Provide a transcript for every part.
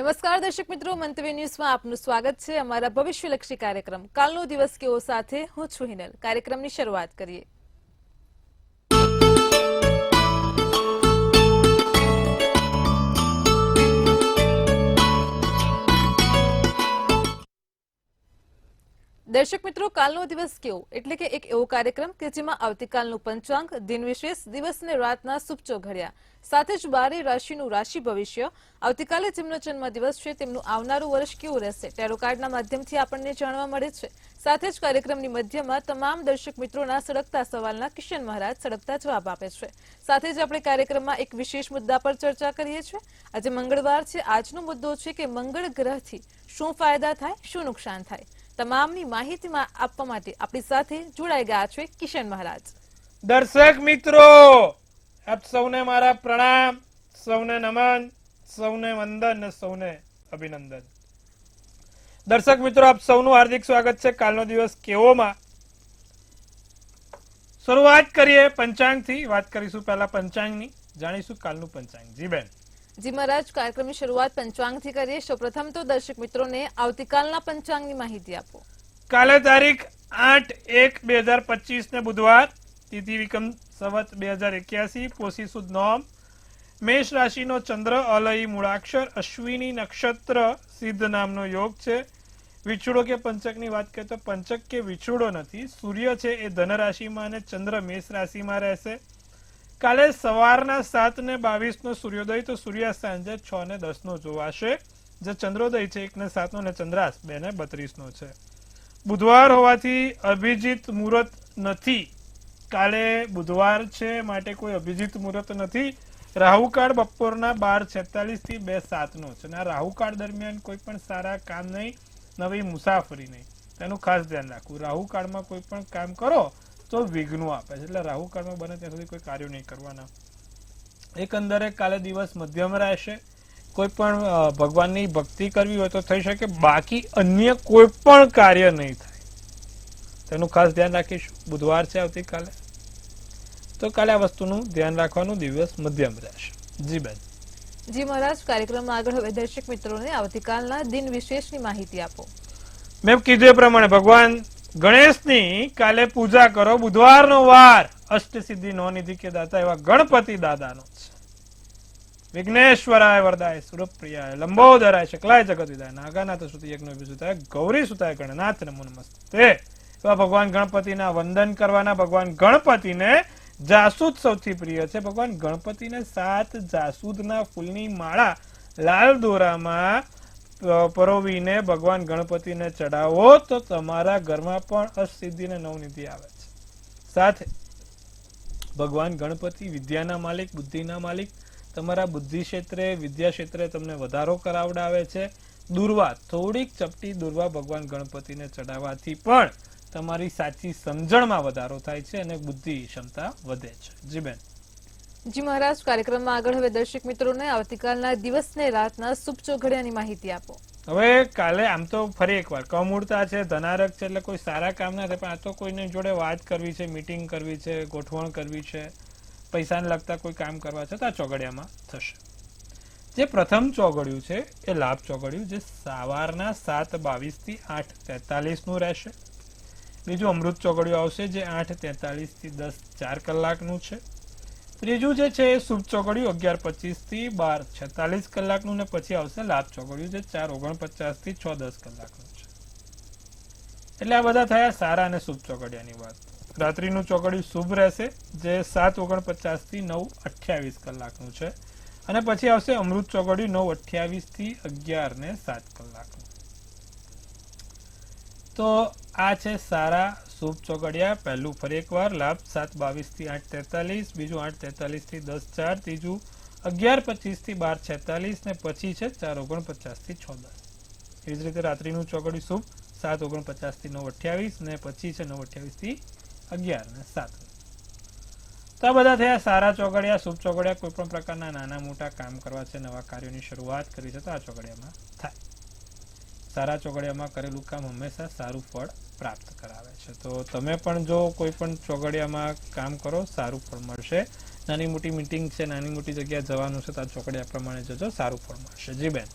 નમસ્કાર દર્શક મિત્રો, મંતવ્ય ન્યૂઝમાં આપનું સ્વાગત છે. અમારા ભવિષ્યલક્ષી કાર્યક્રમ કાલનો દિવસ કેવો સાથે હું છું હિનલ. કાર્યક્રમની શરૂઆત કરીએ. દર્શક મિત્રો, કાલનો દિવસ કેવો એટલે કે એક એવો કાર્યક્રમ કે જેમાં આવતીકાલનું પંચાંગ, દિન વિશેષ, દિવસ ને રાતના સુપચો ઘડ્યા, સાથે જ 12 રાશિનું રાશિ ભવિષ્ય, આવતીકાલે જેમનો જન્મદિવસ છે તેમનું આવનારું વર્ષ કેવું રહેશે ટેરો કાર્ડના માધ્યમથી આપણને જાણવા મળે છે. સાથે જ કાર્યક્રમની મધ્યમાં તમામ દર્શક મિત્રોના સળગતા સવાલના કિશન મહારાજ સળગતા જવાબ આપે છે. સાથે જ આપણે કાર્યક્રમમાં એક વિશેષ મુદ્દા પર ચર્ચા કરીએ છીએ. આજે મંગળવાર છે. આજનો મુદ્દો છે કે મંગળ ગ્રહથી શું ફાયદા થાય, શું નુકસાન થાય. તમામની માહિતી આપવા માટે આપણી સાથે જોડાઈ ગયા છે કિશન મહારાજ. દર્શક મિત્રો, આપ સૌને મારા પ્રણામ, સૌને નમન, સૌને વંદન, સૌને અભિનંદન. દર્શક મિત્રો, આપ સૌનું હાર્દિક સ્વાગત છે કાલનો દિવસ કેવોમાં. શરૂઆત કરીએ પંચાંગથી. વાત કરીશું પહેલા પંચાંગની, જાણીશું કાલનું પંચાંગ. જી બેન. જી મહારાજ, કાર્યક્રમની શરૂઆત પંચાંગથી કરીએ. સૌપ્રથમ તો દર્શક મિત્રોને આવતીકાલના પંચાંગની માહિતી આપો. કાલે તારીખ 8/1/2025 ને બુધવાર, તિથિ વિક્રમ સંવત 2081, પોષી સુદ નોમ, મેષ રાશિનો ચંદ્ર, અલય મૂળાક્ષર, અશ્વિની નક્ષત્ર, સિદ્ધ નામનો યોગ છે. વિછુડો કે પંચકની વાત કરીએ તો પંચક કે વિછુડો નથી. સૂર્ય છે એ ધન રાશિમાં અને ચંદ્ર મેષ રાશિમાં રહેશે. કાલે સવારના 7:22 નો સૂર્યોદય, તો સૂર્યાસ્ત સાંજે 6:10 નો જોવાશે. જે ચંદ્રોદય છે 1:07 નો અને ચંદ્રાસ્ત 2:32 નો છે. બુધવાર હોવાથી અભિજીત મુહૂર્ત નથી. કાલે બુધવાર છે માટે કોઈ અભિજીત મુહૂર્ત નથી. રાહુકાળ બપોરના 12:46 થી 2:07 નો છે. આ રાહુકાળ દરમિયાન કોઈ પણ સારા કામ નહીં, નવી મુસાફરી નહીં, તેનું ખાસ ધ્યાન રાખવું. રાહુકાળમાં કોઈ પણ કામ કરો તો વિઘ્નો આપે છે, એટલે રાહુકાળમાં બને ત્યાં સુધી કોઈ કાર્યો નહીં કરવાના. એકંદરે કાલે દિવસ મધ્યમ રહેશે. કોઈ પણ ભગવાનની ભક્તિ કરવી હોય તો થઈ શકે, બાકી અન્ય કોઈ પણ કાર્ય નહીં થાય, તેનું ખાસ ધ્યાન રાખીશું. બુધવાર છે આવતીકાલે, તો કાલે આ વસ્તુનું ધ્યાન રાખવાનું. દિવસ મધ્યમ રહેશે. જી બેન. જી મહારાજ, કાર્યક્રમમાં આગળ હવે દર્શક મિત્રોને આવતીકાલના દિન વિશેષની માહિતી આપો. મેં કીધું એ પ્રમાણે ભગવાન ગણેશની કાલે પૂજા કરો. બુધવારનો વાર, અષ્ટસિદ્ધિ નવનિધિ કે દાતા એવા ગણપતિ દાદાનો છે. વિઘ્નેશ્વરાય વરદાય સુરપ્રિયાય લંબોદરાય શકલાય જગત વિદાય નાગાનાથ સુતિ યજ્ઞ ગૌરી સુતાય ગણનાથ નમો નમસ્તે. એવા ભગવાન ગણપતિના વંદન કરવાના. ભગવાન ગણપતિને જાસૂદ સૌથી પ્રિય છે. ભગવાન ગણપતિને 7 જાસૂદના ફૂલની માળા લાલ દોરામાં પરોવીને ભગવાન ગણપતિને ચડાવો તો તમારા ઘરમાં પણ અષ્ટસિદ્ધિ ને નવનિધિ આવે છે. સાથે ભગવાન ગણપતિ વિદ્યાના માલિક, બુદ્ધિના માલિક, તમારા બુદ્ધિ ક્ષેત્રે, વિદ્યા ક્ષેત્રે તમને વધારો કરાવડાવે છે. દુર્વા, થોડીક ચપટી દુર્વા ભગવાન ગણપતિને ચડાવવાથી પણ તમારી સાચી સમજણમાં વધારો થાય છે અને બુદ્ધિ ક્ષમતા વધે છે. જી બેન. જી મહારાજ, કાર્યક્રમમાં આગળ હવે દર્શક મિત્રોને આવતીકાલના દિવસ ને રાતના સુપચો ઘડ્યાની માહિતી આપો. હવે કાલે આમ તો ફરી એકવાર કમૂળતા છે, ધનારક છે, એટલે કોઈ સારા કામ ના થાય, પણ આ તો કોઈની જોડે વાત કરવી છે, મીટિંગ કરવી છે, ગોઠવણ કરવી છે, પૈસાને લગતા કોઈ કામ કરવા છે, તો આ ચોગડિયામાં થશે. જે પ્રથમ ચોગડિયું છે એ લાભ ચોગડિયું, જે સવારના 7:22 થી 8:43 નું રહેશે. બીજું અમૃત ચોગડિયું આવશે, જે 8:43 થી 10:04 કલાકનું છે. ત્રીજું જે છે એ શુભ ચોગડિયું 11:25 થી 12:46 કલાકનું, ને પછી આવશે લાભ ચોગડિયું, જે 4:49 થી 6:10 કલાકનું છે. એટલે આ બધા થયા સારા અને શુભ ચોગડિયાની વાત. રાત્રિનું ચોગડિયું શુભ રહેશે, જે 7:49 થી 9:28 કલાકનું છે. અને પછી આવશે અમૃત ચોગડિયું 9:28 થી 11:07 કલાકનું. તો આ છે સારા શુભ ચોગડિયા. પહેલું ફરી એકવાર, લાભ 7:22 થી 8:43, બીજું 8:43 થી 10:04, ત્રીજું 11:25 થી 12:46, ને પછી છે 4:49 થી 6:10. એવી જ રીતે રાત્રિનું ચોગડિયું શુભ 7:49 થી 9:28, ને પછી છે 9:28 થી 11:07. તો આ બધા થયા સારા ચોગડિયા, શુભ ચોગડિયા. કોઈ પણ પ્રકારના નાના મોટા કામ કરવા છે, નવા કાર્યોની શરૂઆત કરી છે, તો આ ચોગડિયામાં થાય. સારા ચોગડિયામાં કરેલું કામ હંમેશા સારું ફળ પ્રાપ્ત કરાવે છે. તો તમે પણ જો કોઈ પણ ચોગડિયામાં કામ કરો, સારું ફળ મળશે. નાની મોટી મીટિંગ છે, નાની મોટી જગ્યાએ જવાનું છે, તો આ ચોગડિયા પ્રમાણે જજો, સારું ફળ મળશે. જી બેન.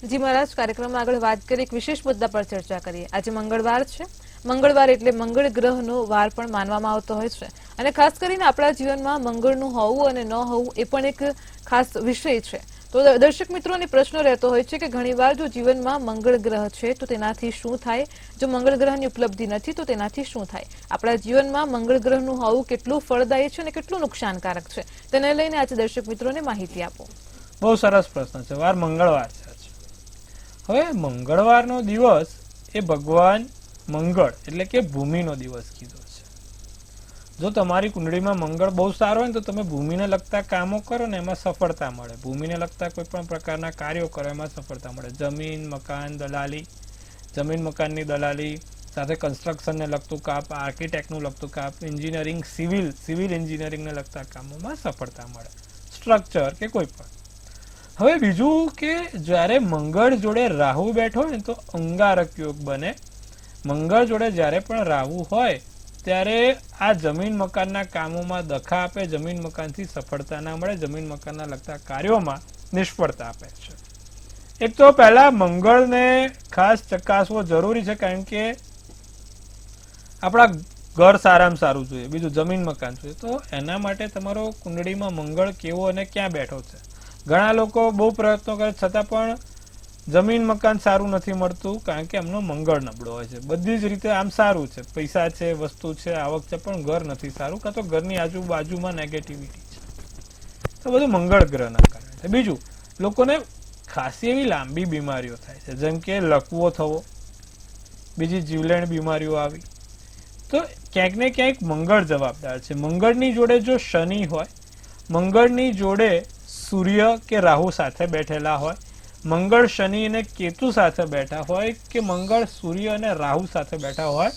જી મહારાજ, કાર્યક્રમમાં આગળ વાત કરી એક વિશેષ મુદ્દા પર ચર્ચા કરીએ. આજે મંગળવાર છે. મંગળવાર એટલે મંગળ ગ્રહનો વાર પણ માનવામાં આવતો હોય છે, અને ખાસ કરીને આપણા જીવનમાં મંગળનું હોવું અને ન હોવું એ પણ એક ખાસ વિષય છે. તો દર્શક મિત્રોને પ્રશ્ન રહેતો હોય છે કે ઘણીવાર જો જીવનમાં મંગળ ગ્રહ છે તો તેનાથી શું થાય, જો મંગળ ગ્રહની ઉપલબ્ધિ નથી તો તેનાથી શું થાય, આપણા જીવનમાં મંગળ ગ્રહનું હોવું કેટલું ફળદાયી છે અને કેટલું નુકસાનકારક છે, તેને લઈને આજે દર્શક મિત્રોને માહિતી આપો. બહુ સરસ પ્રશ્ન છે. વાર મંગળવાર છે. હવે મંગળવારનો દિવસ એ ભગવાન મંગળ એટલે કે ભૂમિનો દિવસ કીધો છે. જો તમારી કુંડળીમાં મંગળ બહુ સારો હોય ને તો તમે ભૂમિને લગતા કામો કરો ને એમાં સફળતા મળે. ભૂમિને લગતા કોઈ પણ પ્રકારના કાર્યો કરો એમાં સફળતા મળે. જમીન મકાન દલાલી, જમીન મકાનની દલાલી સાથે કન્સ્ટ્રક્શનને લગતું કામ, આર્કિટેક્ટનું લગતું કામ, એન્જિનિયરિંગ, સિવિલ એન્જિનિયરિંગને લગતા કામોમાં સફળતા મળે. સ્ટ્રક્ચર કે કોઈ પણ. હવે બીજું કે જ્યારે મંગળ જોડે રાહુ બેઠો હોય ને તો અંગારક યોગ બને. મંગળ જોડે જ્યારે પણ રાહુ હોય ત્યારે આ જમીન મકાનના કામોમાં દખા આપે, જમીન મકાનથી સફળતા ના મળે, જમીન મકાનના લગતા કાર્યોમાં નિષ્ફળતા આપે છે. એક તો પહેલા મંગળને ખાસ ચકાસવો જરૂરી છે, કારણ કે આપણા ઘર સારામાં સારું જોઈએ, બીજું જમીન મકાન જોઈએ. તો એના માટે તમારો કુંડળીમાં મંગળ કેવો અને ક્યાં બેઠો છે. ઘણા લોકો બહુ પ્રયત્નો કરે છતાં પણ જમીન મકાન સારું નથી મળતું, કારણ કે એમનો મંગળ નબળો હોય છે. બધી જ રીતે આમ સારું છે, પૈસા છે, વસ્તુ છે, આવક છે, પણ ઘર નથી સારું, કાં તો ઘરની આજુબાજુમાં નેગેટિવિટી છે. તો બધું મંગળ ગ્રહના કારણે છે. બીજું, લોકોને ખાસી એવી લાંબી બીમારીઓ થાય છે, જેમ કે લકવો થવો, બીજી જીવલેણ બીમારીઓ આવી, તો ક્યાંક ને ક્યાંક મંગળ જવાબદાર છે. મંગળની જોડે જો શનિ હોય, મંગળની જોડે સૂર્ય કે રાહુ સાથે બેઠેલા હોય, મંગળ શનિ અને કેતુ સાથે બેઠા હોય, કે મંગળ સૂર્ય અને રાહુ સાથે બેઠા હોય,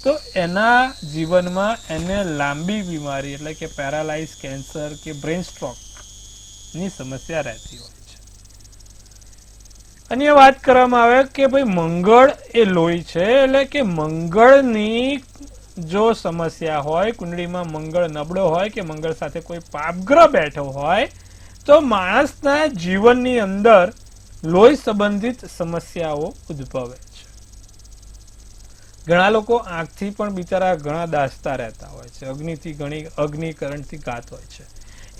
તો એના જીવનમાં એને લાંબી બીમારી એટલે કે પેરાલાઇઝ, કેન્સર કે બ્રેન સ્ટ્રોક ની સમસ્યા રહેતી હોય છે. અન્ય વાત કરવામાં આવે કે ભાઈ મંગળ એ લોહી છે, એટલે કે મંગળની જો સમસ્યા હોય, કુંડળીમાં મંગળ નબળો હોય કે મંગળ સાથે કોઈ પાપગ્રહ બેઠો હોય તો માણસના જીવનની અંદર લોહી સંબંધિત સમસ્યાઓ ઉદ્ભવે છે. ઘણા લોકો આંખથી પણ બિચારા ઘણા દાસતા રહેતા હોય છે, અગ્નિકરણથી ઘાત હોય છે.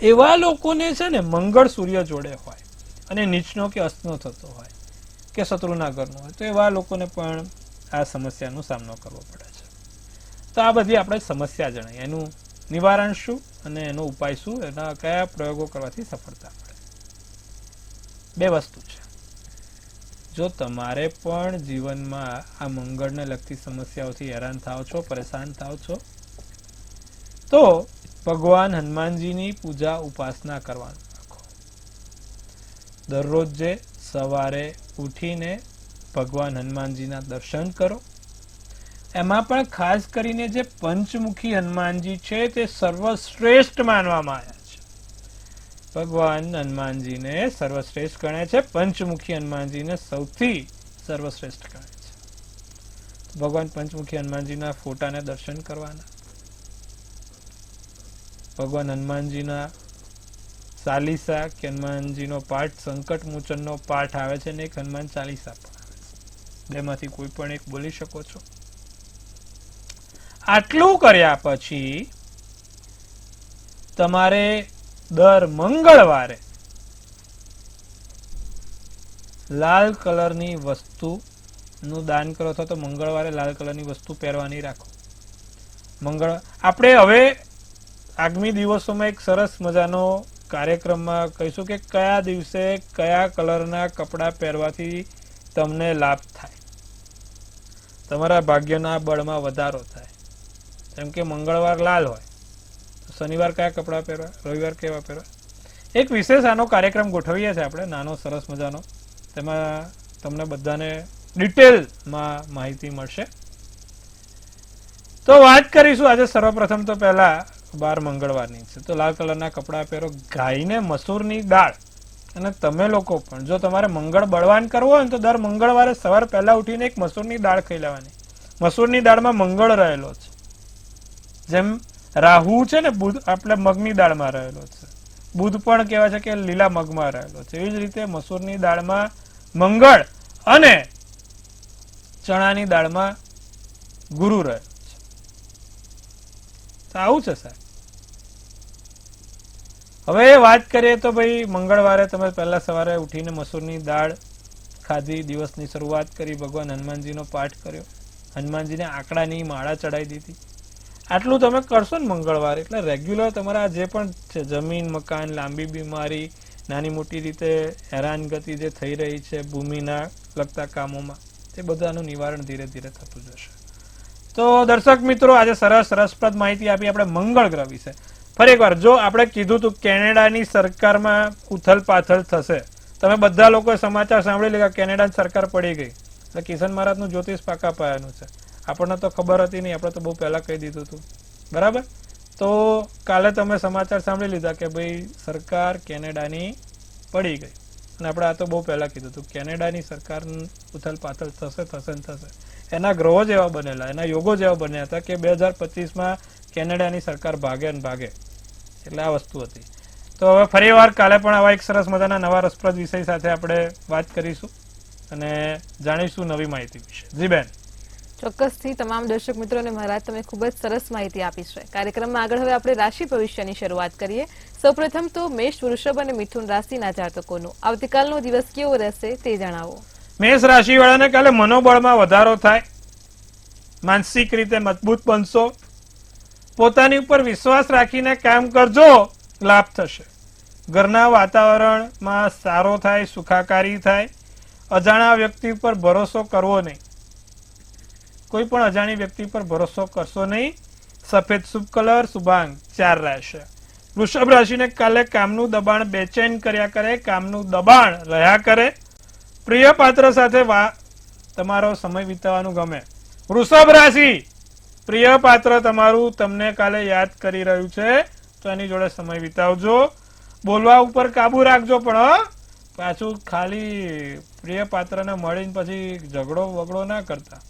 એવા લોકોને છે ને મંગળ સૂર્ય જોડે હોય અને નીચનો કે અસ્તનો થતો હોય કે શત્રુના ઘરનો હોય, તો એવા લોકોને પણ આ સમસ્યાનો સામનો કરવો પડે છે. તો આ બધી આપણે સમસ્યા જણાય, એનું નિવારણ શું અને એનો ઉપાય શું, એના કયા પ્રયોગો કરવાથી સફળતા મળે. બે વસ્તુ છે. જો તમારે પણ જીવનમાં આ મંગળને લગતી સમસ્યાઓથી હેરાન થાવ છો, પરેશાન થાવ છો, તો ભગવાન હનુમાનજીની પૂજા ઉપાસના કરવાનું રાખો. દરરોજ જે સવારે ઉઠીને ભગવાન હનુમાનજીના દર્શન કરો. એમાં પણ ખાસ કરીને જે પંચમુખી હનુમાનજી છે તે સર્વશ્રેષ્ઠ માનવામાં આવ્યા છે. ભગવાન હનુમાનજીને સર્વશ્રેષ્ઠ ગણે છે, પંચમુખી હનુમાનજીને સૌથી સર્વશ્રેષ્ઠ ગણે છે. ભગવાન પંચમુખી હનુમાનજીના ફોટાને દર્શન કરવાના, ભગવાન હનુમાનજીના ચાલીસા કે હનુમાનજીનો પાઠ, સંકટ મોચનનો પાઠ આવે છે અને એક હનુમાન ચાલીસા પણ આવે છે. બેમાંથી કોઈ પણ એક બોલી શકો છો. આટલું કર્યા પછી તમારે દર મંગળવારે લાલ કલરની વસ્તુનું દાન કરો, અથવા તો મંગળવારે લાલ કલરની વસ્તુ પહેરવાની રાખો. આપણે હવે આગામી દિવસોમાં એક સરસ મજાનો કાર્યક્રમમાં કહીશું કે કયા દિવસે કયા કલરના કપડાં પહેરવાથી તમને લાભ થાય, તમારા ભાગ્યના બળમાં વધારો થાય. જેમ કે મંગળવાર લાલ હોય, શનિવાર કયા કપડાં પહેરવા, રવિવાર કેવા પહેરવા. એક વિશેષ આનો કાર્યક્રમ ગોઠવીએ છીએ આપણે, નાનો સરસ મજાનો. તેમાં તમને બધાને ડિટેલમાં માહિતી મળશે. તો વાત કરીશું આજે સર્વપ્રથમ તો પહેલા 12 મંગળવારની છે. તો લાલ કલરના કપડાં પહેરો, ગાયને મસૂરની દાળ. અને તમે લોકો પણ જો તમારે મંગળ બળવાન કરવો હોય ને તો દર મંગળવારે સવાર પહેલા ઉઠીને એક મસૂરની દાળ ખાઈ લેવાની. મસૂરની દાળમાં મંગળ રહેલો છે. જેમ રાહુ છે ને બુધ આપણે મગની દાળમાં રહેલો છે, બુધ પણ કહેવાય છે કે લીલા મગમાં રહેલો છે. એવી જ રીતે મસૂરની દાળમાં મંગળ અને ચણાની દાળમાં ગુરુ રહે છે. તો આવું છે સાહેબ. હવે વાત કરીએ તો ભાઈ મંગળવારે તમે પહેલા સવારે ઉઠીને મસૂરની દાળ ખાધી, દિવસની શરૂઆત કરી, ભગવાન હનુમાનજીનો પાઠ કર્યો, હનુમાનજીને આંકડાની માળા ચડાવી દીધી. આટલું તમે કરશો ને મંગળવારે એટલે રેગ્યુલર તમારા જે પણ છે જમીન મકાન, લાંબી બીમારી, નાની મોટી રીતે હેરાનગતિ જે થઈ રહી છે ભૂમિના લગતા કામોમાં, તે બધાનું નિવારણ ધીરે ધીરે થતું જશે. તો દર્શક મિત્રો, આજે સરસ રસપ્રદ માહિતી આપી આપણે મંગળ ગ્રહ વિશે. ફરી એકવાર, જો આપણે કીધું હતું કેનેડાની સરકારમાં ઉથલ પાથલ થશે, તમે બધા લોકોએ સમાચાર સાંભળી લીધા કેનેડાની સરકાર પડી ગઈ, એટલે કિશન મહારાજનું જ્યોતિષ પાકા પાયાનું છે. આપણને તો ખબર હતી નહીં, આપણે તો બહુ પહેલા કહી દીધું હતું, બરાબર. તો કાલે તમે સમાચાર સાંભળી લીધા કે ભાઈ સરકાર કેનેડાની પડી ગઈ, અને આપણે આ તો બહુ પહેલા કીધું હતું કેનેડાની સરકાર ઉથલ પાથલ થશે થશે ને થશે. એના ગ્રહો જેવા બનેલા, એના યોગો જેવા બન્યા હતા કે 2025માં કેનેડાની સરકાર ભાગે ને ભાગે. એટલે આ વસ્તુ હતી. તો હવે ફરી વાર કાલે પણ આવા એક સરસ મજાના નવા રસપ્રદ વિષય સાથે આપણે વાત કરીશું અને જાણીશું નવી માહિતી વિશે. જી બેન. ચોક્કસથી તમામ દર્શક મિત્રોને મહારાજ તમે ખૂબ જ સરસ માહિતી આપી છે. કાર્યક્રમમાં આગળ હવે આપણે રાશિ ભવિષ્યની શરૂઆત કરીએ. સૌપ્રથમ તો મેષ, વૃષભ અને મિથુન રાશિના જાતકોનું આવતીકાલનો દિવસ કેવો રહેશે તે જણાવો. મેષ રાશિ વાળાને કાલે મનોબળમાં વધારો થાય, માનસિક રીતે મજબૂત બનશો, પોતાની ઉપર વિશ્વાસ રાખીને કામ કરજો, લાભ થશે. ઘરના વાતાવરણમાં સારો થાય, સુખાકારી થાય. અજાણ્યા વ્યક્તિ પર ભરોસો કરવો નહીં, કોઈ પણ અજાણી વ્યક્તિ પર ભરોસો કરશો નહીં. સફેદ શુભ કલર, શુભાંગ 4 રહેશે. વૃષભ રાશિને કાલે કામનું દબાણ બેચેન કર્યા કરે, કામનું દબાણ રહ્યા કરે. પ્રિય પાત્ર સાથે તમારો સમય વિતાવવાનું ગમે. વૃષભ રાશિ, પ્રિય પાત્ર તમારું તમને કાલે યાદ કરી રહ્યું છે, તો એની જોડે સમય વિતાવજો. બોલવા ઉપર કાબુ રાખજો, પણ પાછું ખાલી પ્રિય પાત્રને મળીને પછી ઝઘડો વગડો ના કરતા.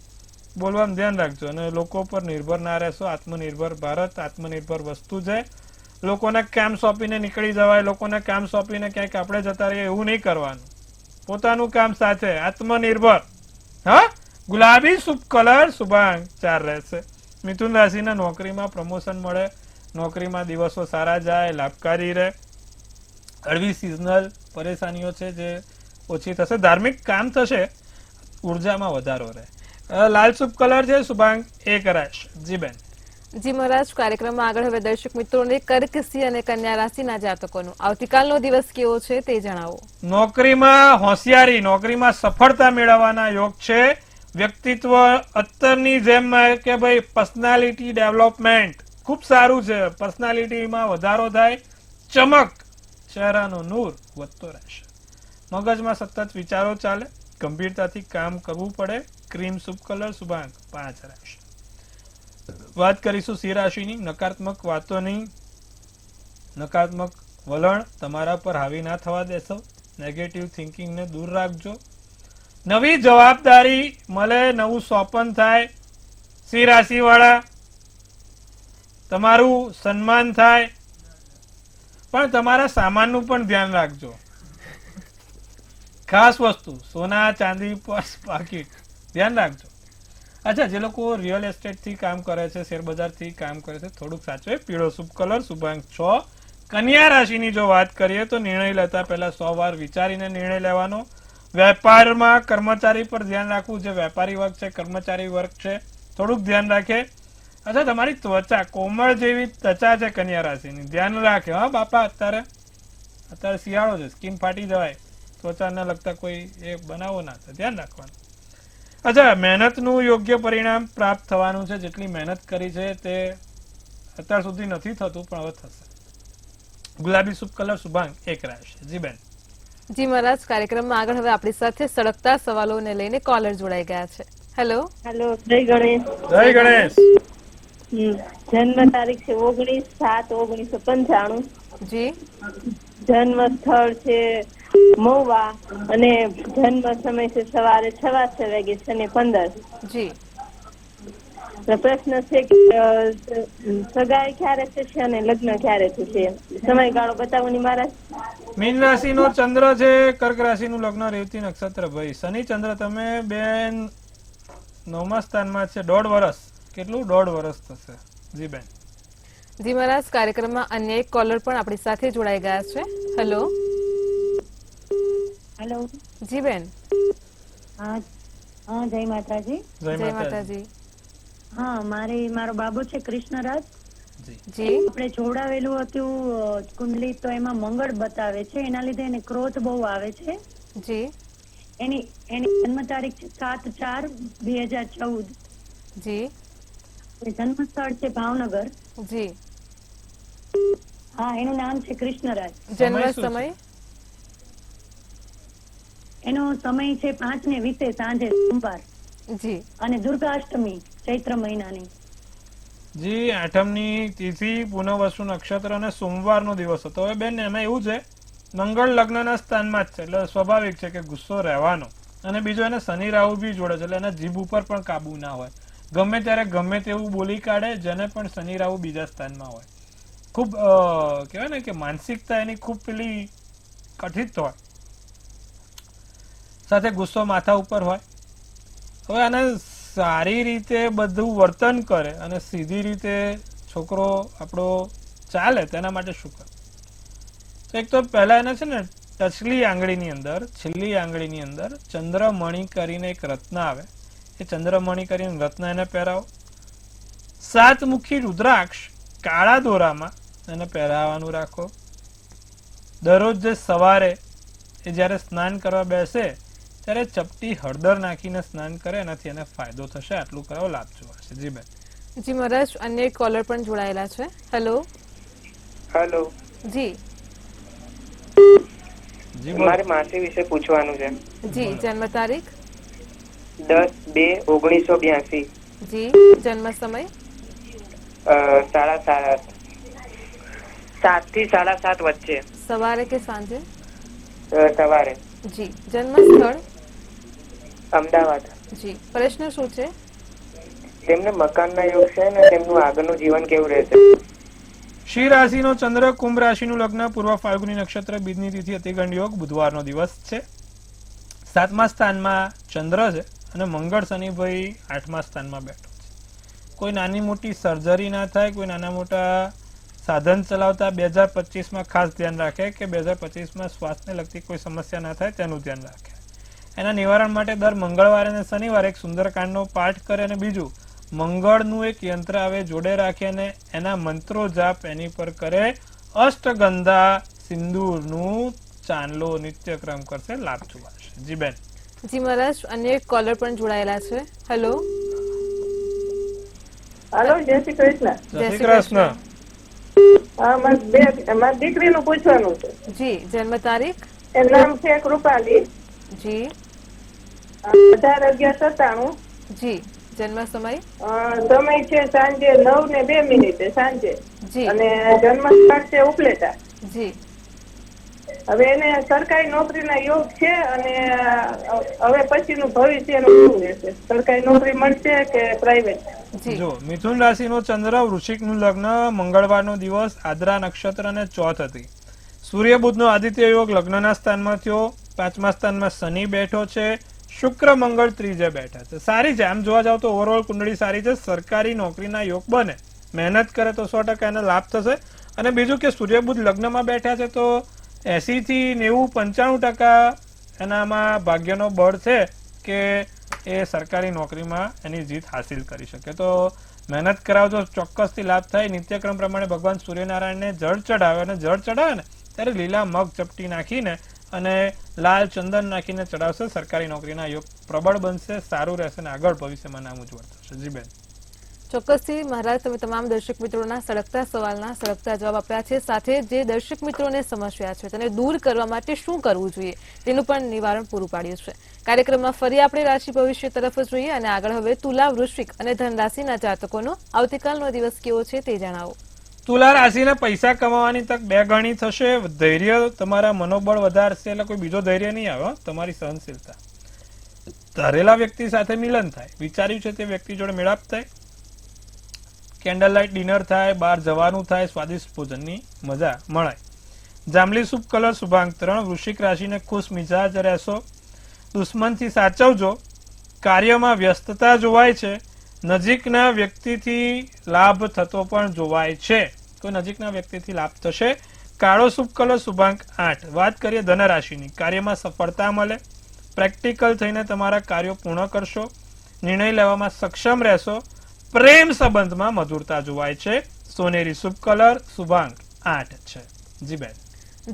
બોલવાનું ધ્યાન રાખજો અને લોકો પર નિર્ભર ના રહેશો. આત્મનિર્ભર ભારત આત્મનિર્ભર વસ્તુ છે. લોકોને કામ સોંપીને નીકળી જવાય, લોકોને કામ સોંપીને ક્યાંક આપણે જતા રહીએ એવું નહીં કરવાનું. પોતાનું કામ સાથે આત્મનિર્ભર. હા, ગુલાબી શુભ કલર, શુભાંગ 4 રહેશે. મિથુન રાશિના નોકરીમાં પ્રમોશન મળે, નોકરીમાં દિવસો સારા જાય, લાભકારી રહે. હળવી સિઝનલ પરેશાનીઓ છે જે ઓછી થશે. ધાર્મિક કામ થશે, ઉર્જામાં વધારો રહે. લાલ શુભ કલર છે, શુભાંગ 1 રહેશે. જી બેન. જી મહારાજ, કાર્યક્રમમાં આગળ હવે દર્શક મિત્રોને કર્ક, સિંહ અને કન્યા રાશિના જાતકોનું આવતીકાલનો દિવસ કેવો છે તે જણાવો. નોકરીમાં હોશિયારી, નોકરીમાં સફળતા મેળવવાના યોગ છે. વ્યક્તિત્વ અત્યારની જેમ કે ભાઈ પર્સનાલિટી ડેવલપમેન્ટ ખૂબ સારું છે. પર્સનાલિટીમાં વધારો થાય, ચમક, ચહેરાનો નૂર વધતો રહેશે. મગજમાં સતત વિચારો ચાલે, ગંભીરતાથી કામ કરવું પડે. ક્રીમ શુભ કલર, શુભાંગ 5 રહેશે. વાત કરીશું સિંહ રાશિની. નકારાત્મક વાતોની, નકારાત્મક વલણ તમારા પર હાવી ના થવા દેશો. નેગેટિવ થિંકિંગને દૂર રાખજો. નવી જવાબદારી મળે, નવું સોપન થાય. સિંહ રાશિ વાળા, તમારું સન્માન થાય, પણ તમારા સામાનનું પણ ધ્યાન રાખજો. ખાસ વસ્તુ સોના ચાંદી પર્સ પાકીટ ધ્યાન રાખજો. અચ્છા, જે લોકો રિયલ એસ્ટેટ થી કામ કરે છે, શેર બજાર થી કામ કરે છે, થોડુંક સાચવે. પીળો શુભ કલર, શુભાંક 6. કન્યા રાશિની જો વાત કરીએ તો નિર્ણય લેતા પહેલા 100 વાર વિચારીને નિર્ણય લેવાનો. વેપારમાં કર્મચારી પર ધ્યાન રાખવું. જે વેપારી વર્ગ છે, કર્મચારી વર્ગ છે, થોડુંક ધ્યાન રાખે. અચ્છા, તમારી ત્વચા કોમળ જેવી ત્વચા છે કન્યા રાશિની, ધ્યાન રાખે. હા બાપા, અત્યારે શિયાળો છે, સ્કિન ફાટી જવાય, ત્વચાને લગતા કોઈ એ બનાવો ના થાય, ધ્યાન રાખવાનું. અચ્છા, મહેનતનું યોગ્ય પરિણામ પ્રાપ્ત થવાનું છે. જેટલી મહેનત કરી છે તે અત્યાર સુધી નથી થતું, પણ હવે થશે. ગુલાબી શુભ કલર, શુભાંગ 1 રહેશે. જી બેન. જી મહારાજ, કાર્યક્રમમાં આગળ હવે આપણી સાથે સળગતા સવાલોને લઈને કોલર જોડાઈ ગયા છે. હેલો. હેલો, જય ગણેશ. જય ગણેશ. જન્મ તારીખ છે 19/7/1995. જી. જન્મ સ્થળ છે મહુવા અને જન્મ સમય છે સવારે 6:15 વાગે, શનિ 15. જી. પ્રશ્ન છે કે સગાઈ ક્યારે થશે અને લગ્ન ક્યારે થશે? સમયગાળો બતાવોની મહારાજ. મીન રાશિનો ચંદ્ર છે, કર્ક રાશિનું લગ્ન, રેવતી નક્ષત્ર. ભાઈ શનિ ચંદ્ર તમે બેન 9મા સ્થાનમાં છે. 1.5 વર્ષ. કેટલું? 1.5 વર્ષ થશે. જી બેન. જી મહારાજ, કાર્યક્રમમાં અન્ય એક કોલર પણ આપણી સાથે જોડાઈ ગયા છે. હેલો. હેલો. જી બેન. હા હા, જય માતાજી. જય જય માતાજી. માતાજી. હા, મારો બાબુ છે કૃષ્ણરાજ. જી. જી. આપણે જોડાવેલું હતું કુંડલી, તો એમાં મંગળ બતાવે છે, એના લીધે એને ક્રોધ બહુ આવે છે. જી. એની જન્મ તારીખ છે 7/4/2014. જી. જન્મ સ્થળ છે ભાવનગર. જી. હા, એનું નામ છે કૃષ્ણરાજ. જન્મ સમય શું સમય? છે? એનો સમય છે 5:20 સાંજે, સોમવાર, જી. અને દુર્ગાષ્ટમી ચૈત્ર મહિનાની. જી, 8મની તિથિ, પુનઃવસુ નક્ષત્ર અને સોમવારનો દિવસ હતો. હવે બેન એમાં એવું છે, મંગળ લગ્નના સ્થાનમાં જ છે, એટલે સ્વાભાવિક છે કે ગુસ્સો રહેવાનો. અને બીજો એને શનિ રાહુ બી જોડે છે, એટલે એના જીભ ઉપર પણ કાબુ ના હોય. ગમે ત્યારે ગમે તેવું બોલી કાઢે, જેને પણ શનિ રાહુ બીજા સ્થાનમાં હોય. ખૂબ કહેવાય ને કે માનસિકતા એની ખૂબ પેલી કઠિત હોય, સાથે ગુસ્સો માથા ઉપર હોય. હવે આને સારી રીતે બધું વર્તન કરે અને સીધી રીતે છોકરો આપણો ચાલે, તેના માટે શું કરે? એક તો પહેલા એને છે ને ટચલી આંગળીની અંદર, છેલ્લી આંગળીની અંદર ચંદ્રમણી કરીને એક રત્ન આવે, એ ચંદ્રમણી કરીને રત્ન એને પહેરાવો. 7 મુખી રુદ્રાક્ષ કાળા દોરામાં એને પહેરાવાનું રાખો. દરરોજ જે સવારે એ જ્યારે સ્નાન કરવા બેસે ત્યારે ચપટી હળદર નાખીને સ્નાન કરે, એનાથી એને ફાયદો થશે. આટલું કરાવો, લાભ જોવાશે. જી બેન. જી મહારાજ, અન્ય એક કોલર પણ જોડાયેલા છે. હેલો. હેલો. જી. જી બોલો. મારે માસી વિશે પૂછવાનું છે. જી. જન્મ તારીખ? 10/2/1982. જી. જન્મ સમય? 7 થી 7:30 વચ્ચે. સવારે કે સાંજે? સવારે. જી. જન્મ સ્થળ? અમદાવાદ. જી. પ્રશ્ન શું છે? તેમને મકાનના યોગ છે ને તેમનું આગળનું જીવન કેવું રહેશે? સિંહ રાશિનો ચંદ્ર, કુંભ રાશિનું લગ્ન, પૂર્વ ફાલ્ગુની નક્ષત્ર, બીજની તિથિ, અતિગંડ યોગ, બુધવારનો દિવસ છે. 7મા સ્થાનમાં ચંદ્ર છે અને મંગળ શનિભાઈ 8મા સ્થાનમાં બેઠો છે. કોઈ નાની મોટી સર્જરી ના થાય, કોઈ નાના મોટા સાધન ચલાવતા 2025માં ખાસ ધ્યાન રાખે કે 2025માં શ્વાસને લગતી કોઈ સમસ્યા ના થાય, તેનું ધ્યાન રાખે. એના નિવારણ માટે દર મંગળવારે અને શનિવારે એક સુંદરકાંડનો પાઠ કરે, અને બીજું મંગળનું એક યંત્ર આવે જોડે રાખે અને એના મંત્રો જાપ એની પર કરે. અષ્ટગંધા સિંદૂરનું ચાંદલો નિત્યક્રમ કરશે, લાભ જોવાશે. જી બેન. જી મહારાજ, અન્ય એક કોલર પણ જોડાયેલા છે. હેલો. હાલો, જય શ્રી કૃષ્ણ. જય શ્રી કૃષ્ણ. હા, મારી દીકરીનું પૂછવાનું છે. જી. જન્મ તારીખ? એનું નામ છે કૃપાલી. જી. 18/11/97. જી. જન્મ સમય? સમય છે સાંજે 9:02 સાંજે. જી. અને જન્મ સ્થળ છે ઉપલેટા. જી. હવે એને સરકારી નોકરીના યોગ છે, અને હવે પછીનું ભવિષ્ય એનું શું રહેશે? સરકારી નોકરી મળશે કે પ્રાઇવેટ? જી. જો મિથુન રાશિનો ચંદ્ર, વૃશ્ચિકનું લગ્ન, મંગળવારનો દિવસ, આદ્રા નક્ષત્ર અને ચોથ હતી. સૂર્ય બુધનો આદિત્ય યોગ લગ્નના સ્થાનમાં થયો. 5મા સ્થાનમાં શનિ બેઠો છે. શુક્ર મંગળ ત્રીજે બેઠા છે. સારી છે, આમ જોવા જાવ તો ઓવરઓલ કુંડળી સારી છે. સરકારી નોકરીના યોગ બને, મહેનત કરે તો 100% એને લાભ થશે. અને બીજું કે સૂર્ય બુધ લગ્નમાં બેઠા છે તો 80 થી 90 95% એનામાં ભાગ્યનો બળ છે કે એ સરકારી નોકરીમાં એની જીત હાસિલ કરી શકે. તો મહેનત કરાવજો, ચોક્કસથી લાભ થાય. નિત્યક્રમ પ્રમાણે ભગવાન સૂર્યનારાયણને જળ ચડાવે, અને જળ ચડાવે ને ત્યારે લીલા મગ ચપટી નાખીને અને લાલ ચંદન નાખીને ચડાવશે. સરકારી નોકરીના યોગ પ્રબળ બનશે, સારું રહેશે અને આગળ ભવિષ્યમાં નામ ઉજ્જવળ થશે. જી બેન. ચોક્કસથી મહારાજ, તમે તમામ દર્શક મિત્રોના સળગતા સવાલના સળગતા જવાબ આપ્યા છે. સાથે જે દર્શક મિત્રોને સમસ્યા છે તેને દૂર કરવા માટે શું કરવું જોઈએ તેનું પણ નિવારણ પૂરું પાડ્યું છે. કાર્યક્રમમાં ફરી આપણે રાશિ ભવિષ્ય તરફ જોઈએ, અને આગળ હવે તુલા, વૃશ્ચિક અને ધન રાશિના જાતકોનો આવતીકાલનો દિવસ કેવો છે તે જણાવો. તુલા રાશિને પૈસા કમાવાની તક 2 ગણી થશે. ધૈર્ય તમારા મનોબળ વધારશે, એટલે કોઈ બીજો ધૈર્ય નહીં આવે, તમારી સહનશીલતા. ધારેલા વ્યક્તિ સાથે મિલન થાય, વિચાર્યું છે તે વ્યક્તિ જોડે મેળાપ થાય. કેન્ડલ લાઇટ ડિનર થાય, બહાર જવાનું થાય, સ્વાદિષ્ટ ભોજનની મજા મળે. જાંબલી શુભ કલર શુભાંક 3. વૃશ્ચિક રાશિને ખુશ મિજાજ રહેશો. દુશ્મનથી સાચવજો. કાર્યમાં વ્યસ્તતા જોવાય છે. નજીકના વ્યક્તિથી લાભ થતો પણ જોવાય છે. કોઈ નજીકના વ્યક્તિથી લાભ થશે. કાળો શુભ કલર શુભાંક 8. વાત કરીએ ધન રાશિની. કાર્યમાં સફળતા મળે. પ્રેક્ટિકલ થઈને તમારા કાર્યો પૂર્ણ કરશો. નિર્ણય લેવામાં સક્ષમ રહેશો. પ્રેમ સંબંધમાં મધુરતા જોવાય છે. સોનેરી શુભ કલર શુભાંક 8 છે. જી બેન.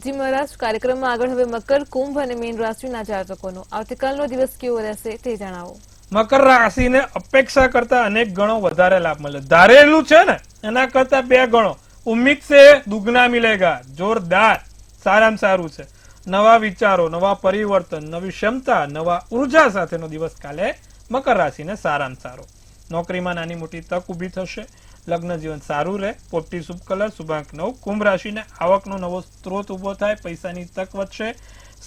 જી મહારાજ, કાર્યક્રમમાં આગળ હવે મકર, કુંભ અને મીન રાશિના જાતકોનો આવતીકાલનો દિવસ કેવો રહેશે તે જણાવો. મકર રાશિને અપેક્ષા કરતા અનેક ગણો વધારે લાભ મળે. ધારેલું છે ને એના કરતા 2 ગણો. ઉમ્મીદ સે દુગના મિલેગા. જોરદાર, સારામાં સારું છે. નવા વિચારો, નવા પરિવર્તન, નવી ક્ષમતા, નવા ઉર્જા સાથેનો દિવસ કાલે મકર રાશિને સારામાં સારો. નોકરીમાં નાની મોટી તક ઊભી થશે. લગ્ન જીવન સારું રહે. પોપટી શુભ કલર શુભાંક 9. કુંભ રાશિને આવકનો નવો સ્ત્રોત ઉભો થાય. પૈસાની તક વધશે.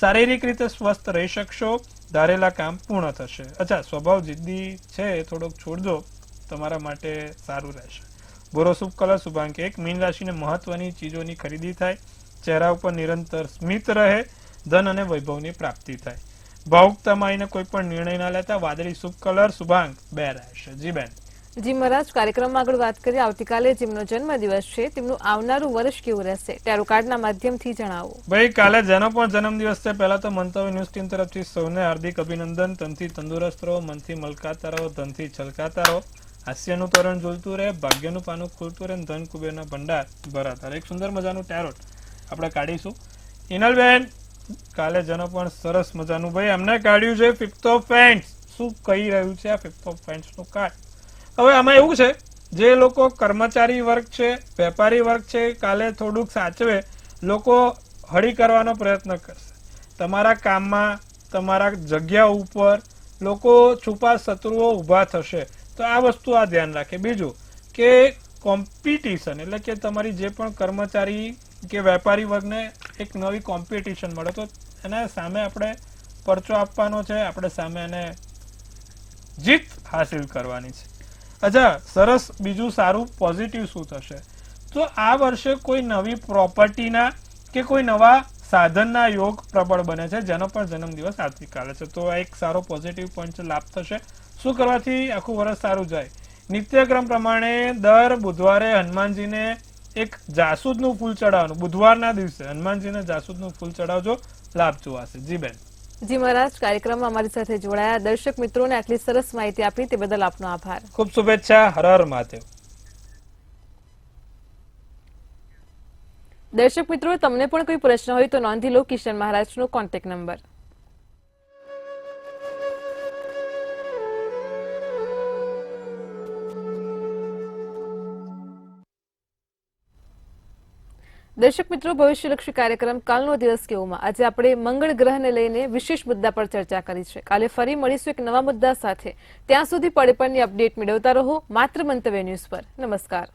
શારીરિક રીતે સ્વસ્થ રહી શકશો. ધારેલા કામ પૂર્ણ થશે. અચ્છા, સ્વભાવ જિદ્દી છે, થોડોક છોડજો, તમારા માટે સારું રહેશે. બોરો શુભ કલર શુભાંક 1. મીન રાશિને મહત્વની ચીજોની ખરીદી થાય. ચહેરા ઉપર નિરંતર સ્મિત રહે. ધન અને વૈભવની પ્રાપ્તિ થાય. ભાવુકતામાં આવીને કોઈ પણ નિર્ણય ના લેતા. વાદળી શુભ કલર શુભાંક 2 રહેશે. જી બેન. જી મહારાજ, કાર્યક્રમમાં આગળ વાત કરીએ આવતીકાલે જેમનો જન્મદિવસ છે તેમનું આવનારું વર્ષ કેવું રહેશે ટેરો કાર્ડના માધ્યમથી જણાવો. ભાઈ, કાલે જેનો પણ જન્મદિવસ છે, પહેલા તો મંતવ્ય ન્યૂઝ ટીમ તરફથી સૌને હાર્દિક અભિનંદન. તનથી તંદુરસ્ત રહો, મનથી મલકાતા રહો, ધનથી છલકાતા રહો. હાસ્યનું તોરણ ઝૂલતું રહે, ભાગ્યનું પાનું ખુલતું રહે, ધન કુબેરના ભંડાર ભરાતા રહે. એક સુંદર મજાનું ટેરોટ આપણે કાઢીશું. ઇનલબેન, કાલે જેનો પણ સરસ મજાનું, ભાઈ એમને કાઢ્યું છે 5th ઓફ ફેન્ટ્સ. શું કહી રહ્યું છે આ 5th ઓફ ફેન્ટ્સ નું કાર્ડ? હવે આમાં એવું છે, જે લોકો કર્મચારી વર્ગ છે, વેપારી વર્ગ છે, કાલે થોડુંક સાચવે. લોકો હળી કરવાનો પ્રયત્ન કરશે. તમારા કામમાં, તમારા જગ્યા ઉપર લોકો છુપા શત્રુઓ ઊભા થશે. તો આ વસ્તુ આ ધ્યાન રાખે. બીજું કે કોમ્પિટિશન, એટલે કે તમારી જે પણ કર્મચારી કે વેપારી વર્ગને એક નવી કોમ્પિટિશન મળે તો એના સામે આપણે પરચો આપવાનો છે. આપણે સામે એને જીત હાસિલ કરવાની છે. અચ્છા, સરસ. બીજું સારું પોઝિટિવ શું થશે? તો આ વર્ષે કોઈ નવી પ્રોપર્ટીના કે કોઈ નવા સાધનના યોગ પ્રબળ બને છે, જેનો પણ જન્મદિવસ આવતીકાલે છે. તો આ એક સારો પોઝિટિવ પોઈન્ટ છે, લાભ થશે. શું કરવાથી આખું વર્ષ સારું જાય? નિત્યક્રમ પ્રમાણે દર બુધવારે હનુમાનજીને એક જાસૂદનું ફૂલ ચડાવવાનું. બુધવારના દિવસે હનુમાનજીને જાસૂદનું ફૂલ ચડાવજો, લાભ જોવાશે. જી બેન. જી મહારાજ, કાર્યક્રમમાં અમારી સાથે જોડાયા દર્શક મિત્રોને આટલી સરસ માહિતી આપી તે બદલ આપનો આભાર. ખૂબ શુભેચ્છા. હર હર મહાદેવ. દર્શક મિત્રો, તમને પણ કોઈ પ્રશ્ન હોય તો નોંધી લો કિશન મહારાજનો કોન્ટેક્ટ નંબર. દર્શક મિત્રો, ભવિષ્યલક્ષી કાર્યક્રમ કાલનો દિવસ કેવોમાં આજે આપણે મંગળ ગ્રહને લઈને વિશેષ મુદ્દા પર ચર્ચા કરી છે. કાલે ફરી મળીશું એક નવા મુદ્દા સાથે. ત્યાં સુધી પડે પણની અપડેટ મેળવતા રહો માત્ર મંતવ્ય ન્યૂઝ પર. નમસ્કાર.